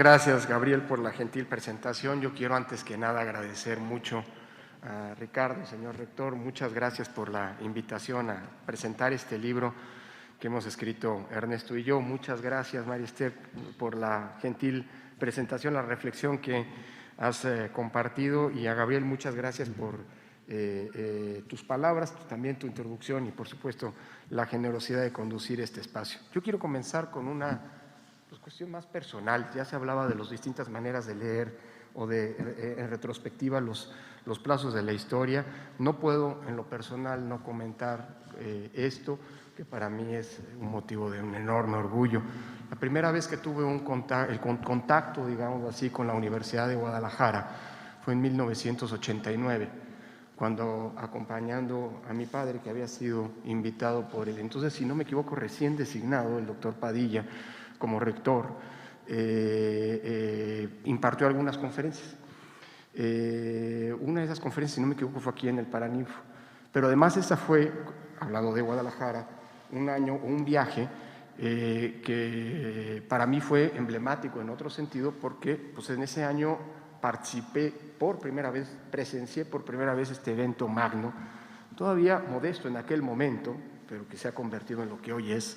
gracias, Gabriel, por la gentil presentación. Yo quiero antes que nada agradecer mucho a Ricardo, señor rector. Muchas gracias por la invitación a presentar este libro que hemos escrito Ernesto y yo. Muchas gracias, María Esther, por la gentil presentación, la reflexión que has compartido. Y a Gabriel, muchas gracias por tus palabras, también tu introducción y, por supuesto, la generosidad de conducir este espacio. Yo quiero comenzar con una cuestión más personal. Ya se hablaba de las distintas maneras de leer o de, en retrospectiva, los plazos de la historia. No puedo, en lo personal, no comentar esto, que para mí es un motivo de un enorme orgullo. La primera vez que tuve el contacto, digamos así, con la Universidad de Guadalajara fue en 1989, cuando, acompañando a mi padre, que había sido invitado por el entonces, si no me equivoco, recién designado, el doctor Padilla, como rector, impartió algunas conferencias. Una de esas conferencias, si no me equivoco, fue aquí en el Paraninfo. Pero además esa fue, hablando de Guadalajara, un viaje que para mí fue emblemático en otro sentido, porque pues, en ese año participé por primera vez, presencié por primera vez este evento magno, todavía modesto en aquel momento, pero que se ha convertido en lo que hoy es,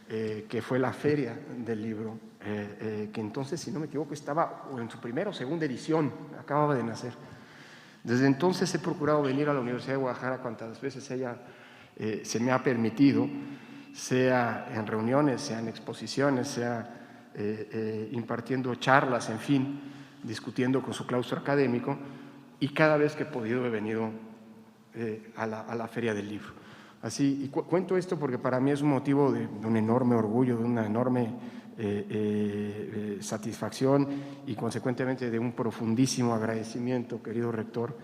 que fue la Feria del Libro, que entonces, si no me equivoco, estaba en su primera o segunda edición, acababa de nacer. Desde entonces he procurado venir a la Universidad de Guadalajara cuantas veces se me ha permitido, sea en reuniones, sea en exposiciones, sea impartiendo charlas, en fin, discutiendo con su claustro académico, y cada vez que he podido he venido a la Feria del Libro. Así, y cuento esto porque para mí es un motivo de un enorme orgullo, de una enorme satisfacción y consecuentemente de un profundísimo agradecimiento, querido rector,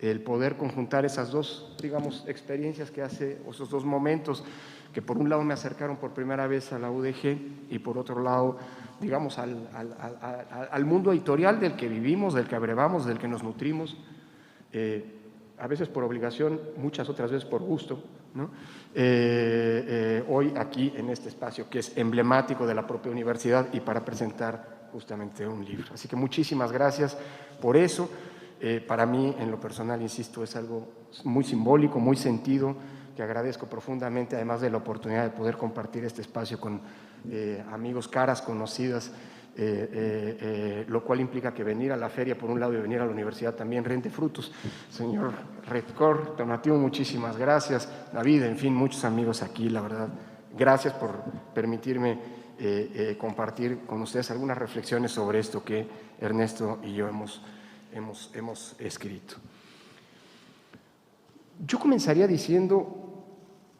el poder conjuntar esas dos, digamos, experiencias que hace, o esos dos momentos que por un lado me acercaron por primera vez a la UDG y por otro lado, digamos, al mundo editorial del que vivimos, del que abrevamos, del que nos nutrimos, a veces por obligación, muchas otras veces por gusto, ¿no? Hoy aquí en este espacio que es emblemático de la propia universidad y para presentar justamente un libro. Así que muchísimas gracias por eso. Para mí, en lo personal, insisto, es algo muy simbólico, muy sentido, que agradezco profundamente, además de la oportunidad de poder compartir este espacio con amigos, caras conocidas, lo cual implica que venir a la feria por un lado y venir a la universidad también rinde frutos. Señor rector Tonatiuh, muchísimas gracias. David, en fin, muchos amigos aquí, la verdad. Gracias por permitirme compartir con ustedes algunas reflexiones sobre esto que Ernesto y yo hemos escrito. Yo comenzaría diciendo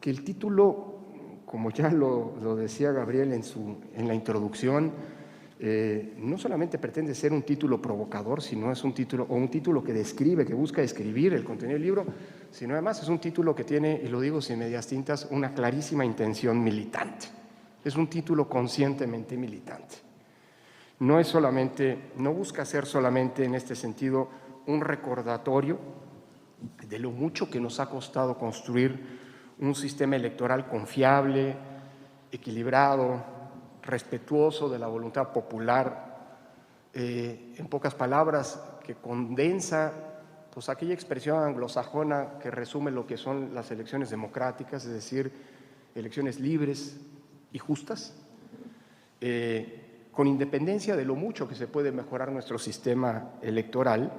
que el título, como ya lo decía Gabriel en la introducción, no solamente pretende ser un título provocador, sino es un título que describe, que busca describir el contenido del libro, sino además es un título que tiene, y lo digo sin medias tintas, una clarísima intención militante. Es un título conscientemente militante. No busca ser solamente en este sentido un recordatorio de lo mucho que nos ha costado construir un sistema electoral confiable, equilibrado, respetuoso de la voluntad popular, en pocas palabras, que condensa pues, aquella expresión anglosajona que resume lo que son las elecciones democráticas, es decir, elecciones libres y justas, con independencia de lo mucho que se puede mejorar nuestro sistema electoral,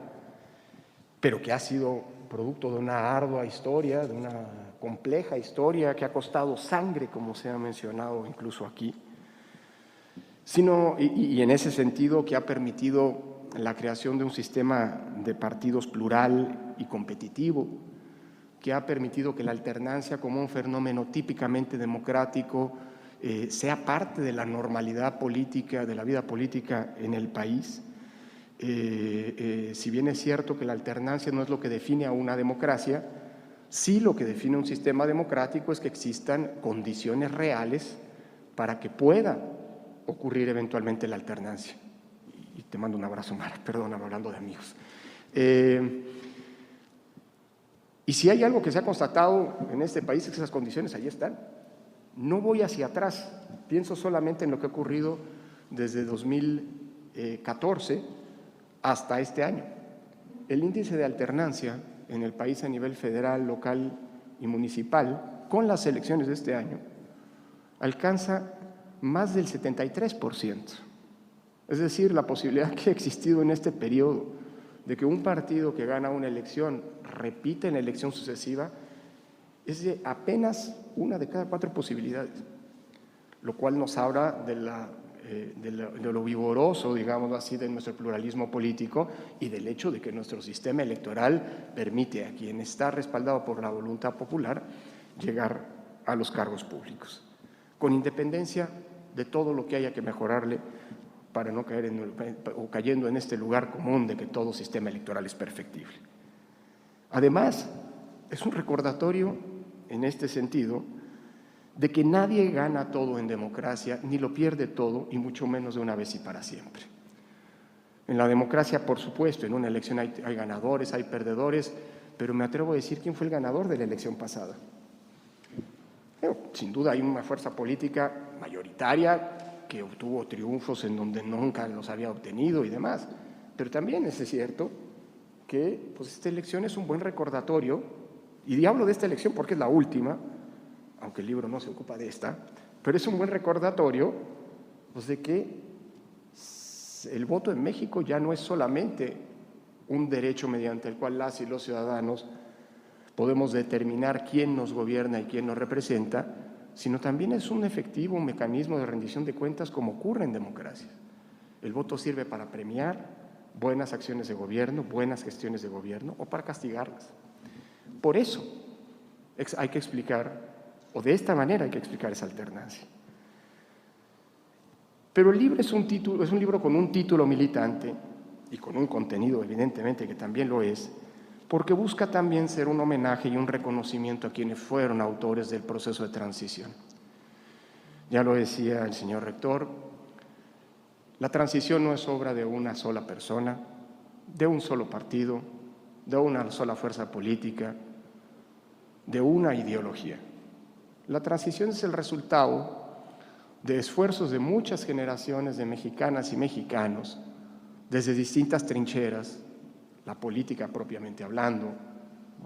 pero que ha sido producto de una ardua historia, de una compleja historia que ha costado sangre, como se ha mencionado incluso aquí, y en ese sentido que ha permitido la creación de un sistema de partidos plural y competitivo, que ha permitido que la alternancia como un fenómeno típicamente democrático sea parte de la normalidad política, de la vida política en el país. Si bien es cierto que la alternancia no es lo que define a una democracia, sí lo que define un sistema democrático es que existan condiciones reales para que pueda ocurrir eventualmente la alternancia. Y te mando un abrazo, Mara, perdón, hablando de amigos. Y si hay algo que se ha constatado en este país es que esas condiciones ahí están. No voy hacia atrás, pienso solamente en lo que ha ocurrido desde 2000 2014 hasta este año. El índice de alternancia en el país a nivel federal, local y municipal, con las elecciones de este año, alcanza más del 73%. Es decir, la posibilidad que ha existido en este periodo de que un partido que gana una elección repita en la elección sucesiva es de apenas una de cada 4 posibilidades, lo cual nos habla de lo vigoroso, digamos así, de nuestro pluralismo político y del hecho de que nuestro sistema electoral permite a quien está respaldado por la voluntad popular llegar a los cargos públicos, con independencia de todo lo que haya que mejorarle para no caer cayendo en este lugar común de que todo sistema electoral es perfectible. Además, es un recordatorio en este sentido de que nadie gana todo en democracia, ni lo pierde todo, y mucho menos de una vez y para siempre. En la democracia, por supuesto, en una elección hay ganadores, hay perdedores, pero me atrevo a decir quién fue el ganador de la elección pasada. Sin duda hay una fuerza política mayoritaria que obtuvo triunfos en donde nunca los había obtenido y demás, pero también es cierto que pues, esta elección es un buen recordatorio, y hablo de esta elección porque es la última, aunque el libro no se ocupa de esta, pero es un buen recordatorio pues, de que el voto en México ya no es solamente un derecho mediante el cual las y los ciudadanos podemos determinar quién nos gobierna y quién nos representa, sino también es un efectivo mecanismo de rendición de cuentas como ocurre en democracias. El voto sirve para premiar buenas acciones de gobierno, buenas gestiones de gobierno o para castigarlas. Por eso hay que explicar, o de esta manera hay que explicar esa alternancia. Pero el libro es un libro con un título militante y con un contenido evidentemente que también lo es, porque busca también ser un homenaje y un reconocimiento a quienes fueron autores del proceso de transición. Ya lo decía el señor rector, la transición no es obra de una sola persona, de un solo partido, de una sola fuerza política, de una ideología. La transición es el resultado de esfuerzos de muchas generaciones de mexicanas y mexicanos desde distintas trincheras, la política propiamente hablando,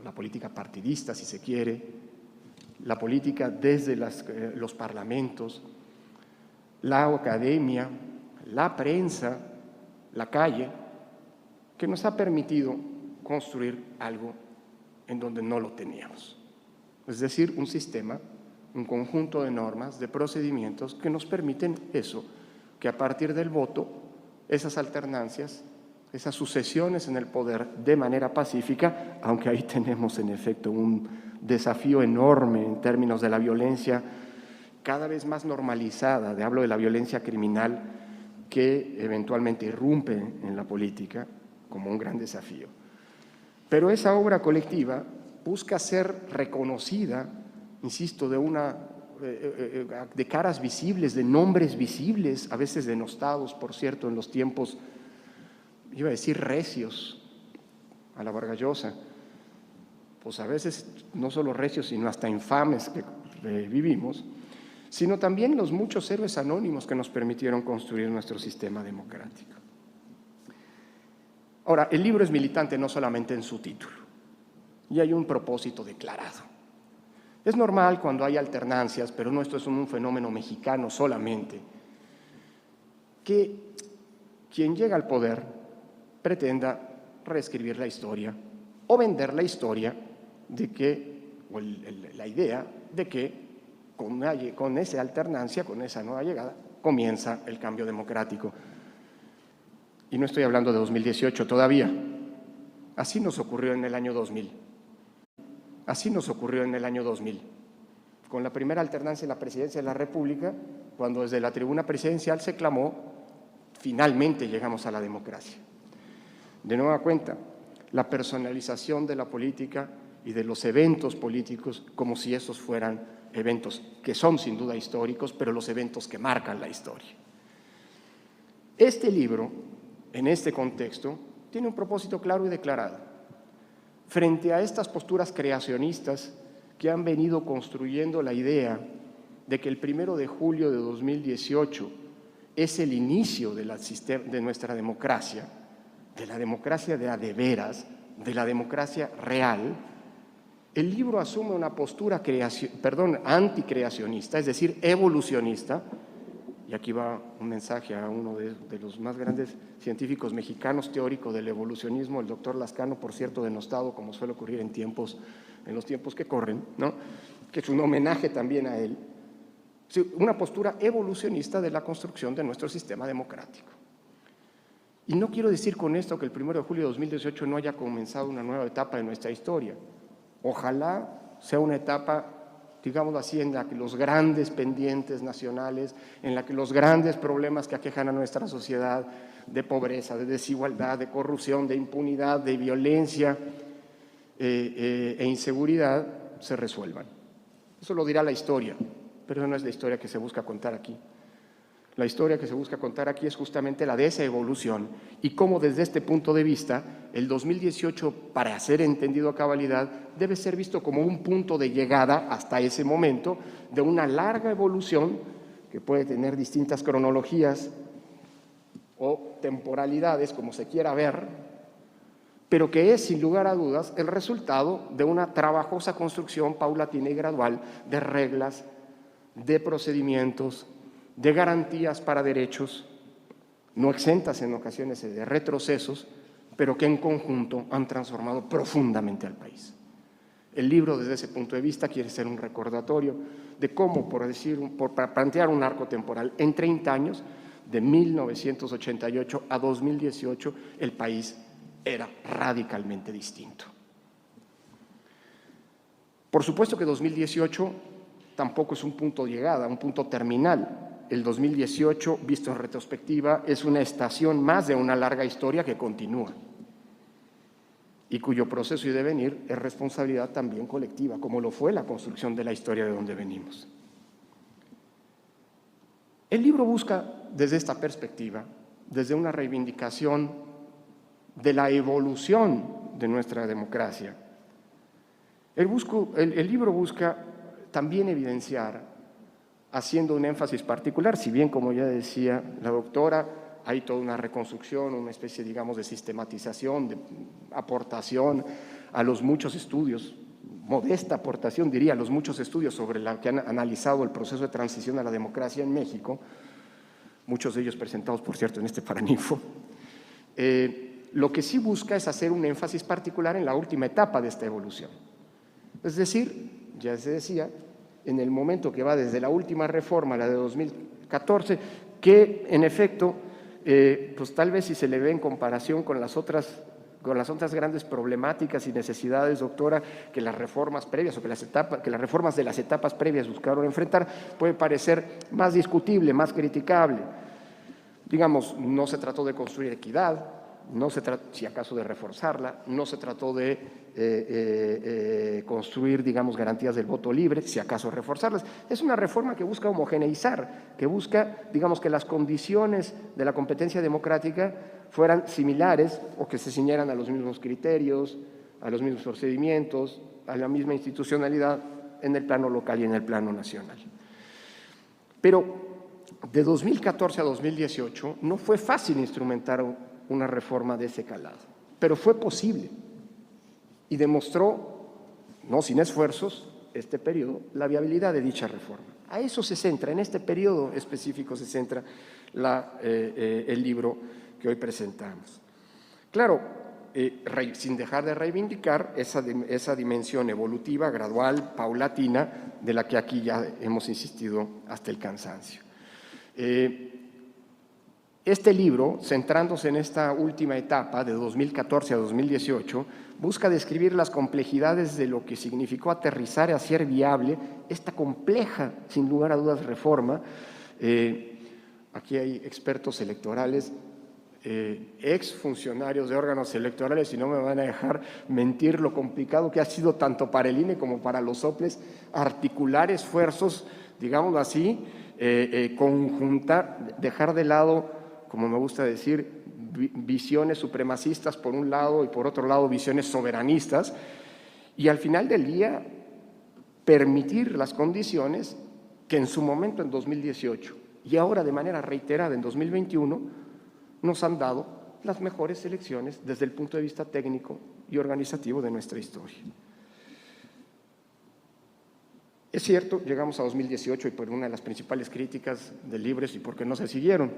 la política partidista si se quiere, la política desde los parlamentos, la academia, la prensa, la calle, que nos ha permitido construir algo en donde no lo teníamos. Es decir, un sistema, un conjunto de normas, de procedimientos que nos permiten eso, que a partir del voto, esas alternancias, esas sucesiones en el poder de manera pacífica, aunque ahí tenemos en efecto un desafío enorme en términos de la violencia cada vez más normalizada, hablo de la violencia criminal que eventualmente irrumpe en la política como un gran desafío. Pero esa obra colectiva busca ser reconocida, insisto, de caras visibles, de nombres visibles, a veces denostados, por cierto, en los tiempos, iba a decir recios, a la Vargas Llosa, pues a veces no solo recios, sino hasta infames que vivimos, sino también los muchos héroes anónimos que nos permitieron construir nuestro sistema democrático. Ahora, el libro es militante no solamente en su título, y hay un propósito declarado. Es normal cuando hay alternancias, pero no esto es un fenómeno mexicano solamente, que quien llega al poder pretenda reescribir la historia o vender la historia de que, o la idea de que con esa alternancia, con esa nueva llegada, comienza el cambio democrático. Y no estoy hablando de 2018 todavía. Así nos ocurrió en el año 2000. Así nos ocurrió en el año 2000. Con la primera alternancia en la presidencia de la República, cuando desde la tribuna presidencial se clamó, finalmente llegamos a la democracia. De nueva cuenta, la personalización de la política y de los eventos políticos como si esos fueran eventos que son sin duda históricos, pero los eventos que marcan la historia. Este libro, en este contexto, tiene un propósito claro y declarado. Frente a estas posturas creacionistas que han venido construyendo la idea de que el 1 de julio de 2018 es el inicio de nuestra democracia, de la democracia de veras, de la democracia real, el libro asume una postura anticreacionista, es decir, evolucionista, y aquí va un mensaje a uno de los más grandes científicos mexicanos, teórico del evolucionismo, el doctor Lascano, por cierto, denostado, como suele ocurrir en los tiempos que corren, ¿no? Que es un homenaje también a él, una postura evolucionista de la construcción de nuestro sistema democrático. Y no quiero decir con esto que el 1 de julio de 2018 no haya comenzado una nueva etapa de nuestra historia. Ojalá sea una etapa, digamos así, en la que los grandes pendientes nacionales, en la que los grandes problemas que aquejan a nuestra sociedad, de pobreza, de desigualdad, de corrupción, de impunidad, de violencia e inseguridad, se resuelvan. Eso lo dirá la historia, pero no es la historia que se busca contar aquí. La historia que se busca contar aquí es justamente la de esa evolución y cómo desde este punto de vista el 2018, para ser entendido a cabalidad, debe ser visto como un punto de llegada hasta ese momento de una larga evolución que puede tener distintas cronologías o temporalidades, como se quiera ver, pero que es, sin lugar a dudas, el resultado de una trabajosa construcción paulatina y gradual de reglas, de procedimientos, de garantías para derechos, no exentas en ocasiones de retrocesos, pero que en conjunto han transformado profundamente al país. El libro, desde ese punto de vista, quiere ser un recordatorio de cómo, para plantear un arco temporal en 30 años, de 1988 a 2018, el país era radicalmente distinto. Por supuesto que 2018 tampoco es un punto de llegada, un punto terminal. El 2018, visto en retrospectiva, es una estación más de una larga historia que continúa y cuyo proceso y devenir es responsabilidad también colectiva, como lo fue la construcción de la historia de donde venimos. El libro busca, desde esta perspectiva, desde una reivindicación de la evolución de nuestra democracia, el libro busca también evidenciar, haciendo un énfasis particular, si bien, como ya decía la doctora, hay toda una reconstrucción, una especie, digamos, de sistematización, de aportación a los muchos estudios, modesta aportación, diría, a los muchos estudios sobre la que han analizado el proceso de transición a la democracia en México, muchos de ellos presentados, por cierto, en este Paraninfo. Lo que sí busca es hacer un énfasis particular en la última etapa de esta evolución. Es decir, ya se decía, en el momento que va desde la última reforma, la de 2014, que en efecto, pues tal vez si se le ve en comparación con las otras grandes problemáticas y necesidades, doctora, que las reformas previas o que las reformas de las etapas previas buscaron enfrentar, puede parecer más discutible, más criticable. Digamos, no se trató de construir equidad, no se trató, si acaso, de reforzarla, no se trató de construir, digamos, garantías del voto libre, si acaso reforzarlas. Es una reforma que busca homogeneizar, que busca, digamos, que las condiciones de la competencia democrática fueran similares o que se ciñeran a los mismos criterios, a los mismos procedimientos, a la misma institucionalidad en el plano local y en el plano nacional. Pero de 2014 a 2018 no fue fácil instrumentar una reforma de ese calado, pero fue posible y demostró, no sin esfuerzos, este periodo, la viabilidad de dicha reforma. A eso se centra, en este periodo específico se centra el libro que hoy presentamos. Claro, sin dejar de reivindicar esa dimensión evolutiva, gradual, paulatina, de la que aquí ya hemos insistido hasta el cansancio. Este libro, centrándose en esta última etapa de 2014 a 2018, busca describir las complejidades de lo que significó aterrizar y hacer viable esta compleja, sin lugar a dudas, reforma. Aquí hay expertos electorales, exfuncionarios de órganos electorales, y no me van a dejar mentir lo complicado que ha sido tanto para el INE como para los soples articular esfuerzos, digámoslo así, conjuntar, dejar de lado, como me gusta decir, visiones supremacistas por un lado y por otro lado visiones soberanistas, y al final del día permitir las condiciones que en su momento, en 2018, y ahora de manera reiterada en 2021 nos han dado las mejores elecciones desde el punto de vista técnico y organizativo de nuestra historia. Es cierto, llegamos a 2018 y por una de las principales críticas de Libres y porque no se siguieron,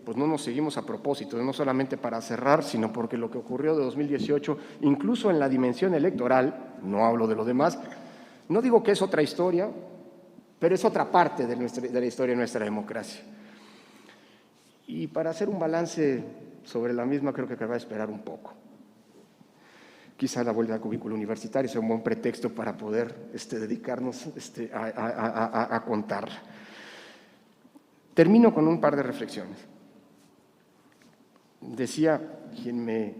pues no nos seguimos a propósito, no solamente para cerrar, sino porque lo que ocurrió de 2018, incluso en la dimensión electoral, no hablo de lo demás, no digo que es otra historia, pero es otra parte de la historia de nuestra democracia. Y para hacer un balance sobre la misma creo que va a esperar un poco. Quizá la vuelta al cubículo universitario sea un buen pretexto para poder dedicarnos a contarla. Termino con un par de reflexiones. Decía quien me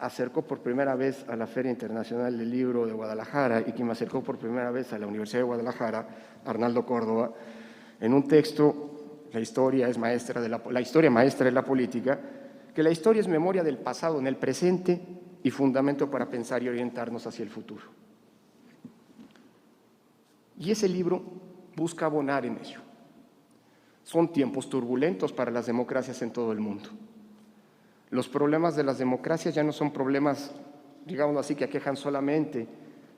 acercó por primera vez a la Feria Internacional del Libro de Guadalajara y quien me acercó por primera vez a la Universidad de Guadalajara, Arnaldo Córdoba, en un texto, La historia maestra de la política, que la historia es memoria del pasado en el presente y fundamento para pensar y orientarnos hacia el futuro. Y ese libro busca abonar en ello. Son tiempos turbulentos para las democracias en todo el mundo. Los problemas de las democracias ya no son problemas, digamos así, que aquejan solamente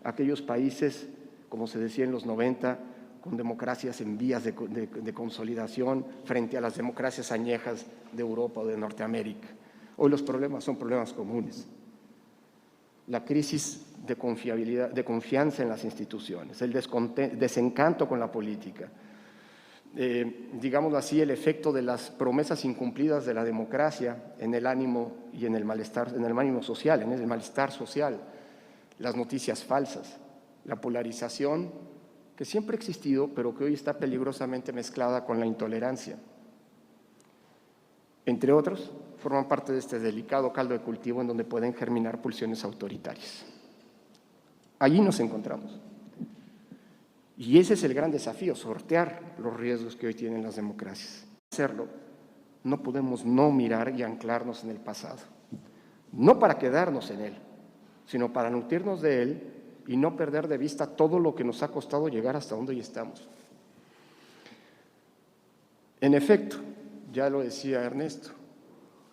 a aquellos países, como se decía en los 90, con democracias en vías de consolidación frente a las democracias añejas de Europa o de Norteamérica. Hoy los problemas son problemas comunes. La crisis de confianza en las instituciones, el desencanto con la política, digamos así, el efecto de las promesas incumplidas de la democracia en el ánimo y en el malestar, en el ánimo social, en el malestar social, las noticias falsas, la polarización que siempre ha existido, pero que hoy está peligrosamente mezclada con la intolerancia. Entre otros, forman parte de este delicado caldo de cultivo en donde pueden germinar pulsiones autoritarias. Allí nos encontramos. Y ese es el gran desafío, sortear los riesgos que hoy tienen las democracias. Para hacerlo, no podemos no mirar y anclarnos en el pasado. No para quedarnos en él, sino para nutrirnos de él y no perder de vista todo lo que nos ha costado llegar hasta donde hoy estamos. En efecto, ya lo decía Ernesto,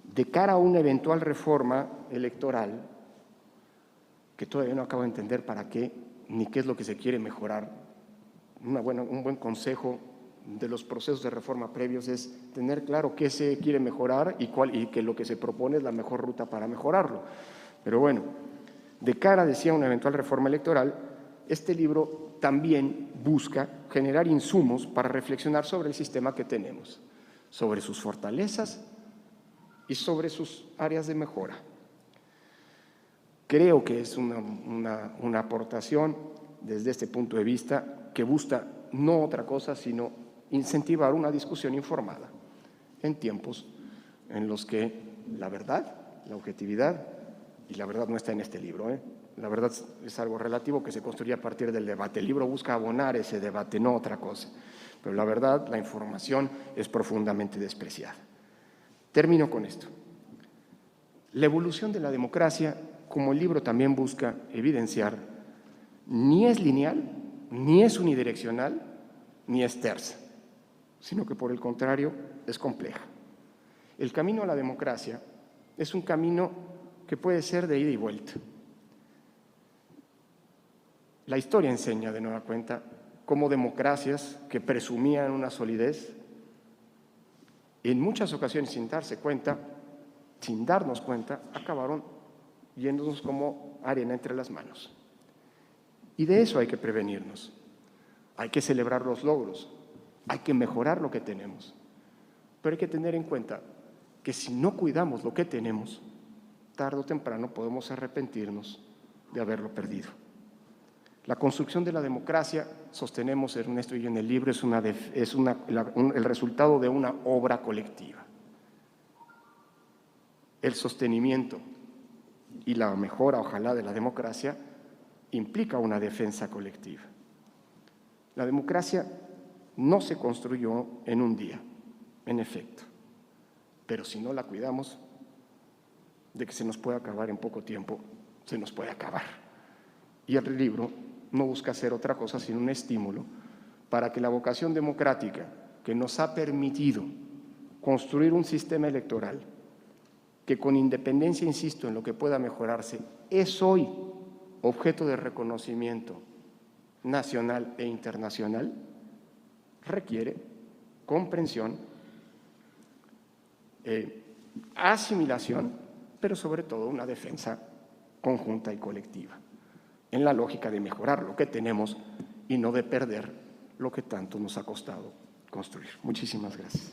de cara a una eventual reforma electoral, que todavía no acabo de entender para qué, ni qué es lo que se quiere mejorar, un buen consejo de los procesos de reforma previos es tener claro qué se quiere mejorar y que lo que se propone es la mejor ruta para mejorarlo. Pero bueno, de cara, decía, a una eventual reforma electoral, este libro también busca generar insumos para reflexionar sobre el sistema que tenemos, sobre sus fortalezas y sobre sus áreas de mejora. Creo que es una aportación desde este punto de vista que busca no otra cosa sino incentivar una discusión informada en tiempos en los que la verdad, la objetividad, y la verdad no está en este libro, la verdad es algo relativo que se construye a partir del debate. El libro busca abonar ese debate, no otra cosa. Pero la verdad, la información es profundamente despreciada. Termino con esto. La evolución de la democracia, como el libro también busca evidenciar, ni es lineal, ni es unidireccional, ni es tersa, sino que por el contrario es compleja. El camino a la democracia es un camino que puede ser de ida y vuelta. La historia enseña de nueva cuenta cómo democracias que presumían una solidez, en muchas ocasiones sin darnos cuenta, acabaron yéndonos como arena entre las manos. Y de eso hay que prevenirnos. Hay que celebrar los logros, hay que mejorar lo que tenemos. Pero hay que tener en cuenta que si no cuidamos lo que tenemos, tarde o temprano podemos arrepentirnos de haberlo perdido. La construcción de la democracia, sostenemos Ernesto y yo en el libro, es el resultado de una obra colectiva. El sostenimiento y la mejora, ojalá, de la democracia implica una defensa colectiva. La democracia no se construyó en un día, en efecto, pero si no la cuidamos, de que se nos puede acabar en poco tiempo, se nos puede acabar. Y el libro no busca hacer otra cosa sino un estímulo para que la vocación democrática que nos ha permitido construir un sistema electoral que, con independencia, insisto, en lo que pueda mejorarse, es hoy objeto de reconocimiento nacional e internacional, requiere comprensión, asimilación, pero sobre todo una defensa conjunta y colectiva, en la lógica de mejorar lo que tenemos y no de perder lo que tanto nos ha costado construir. Muchísimas gracias.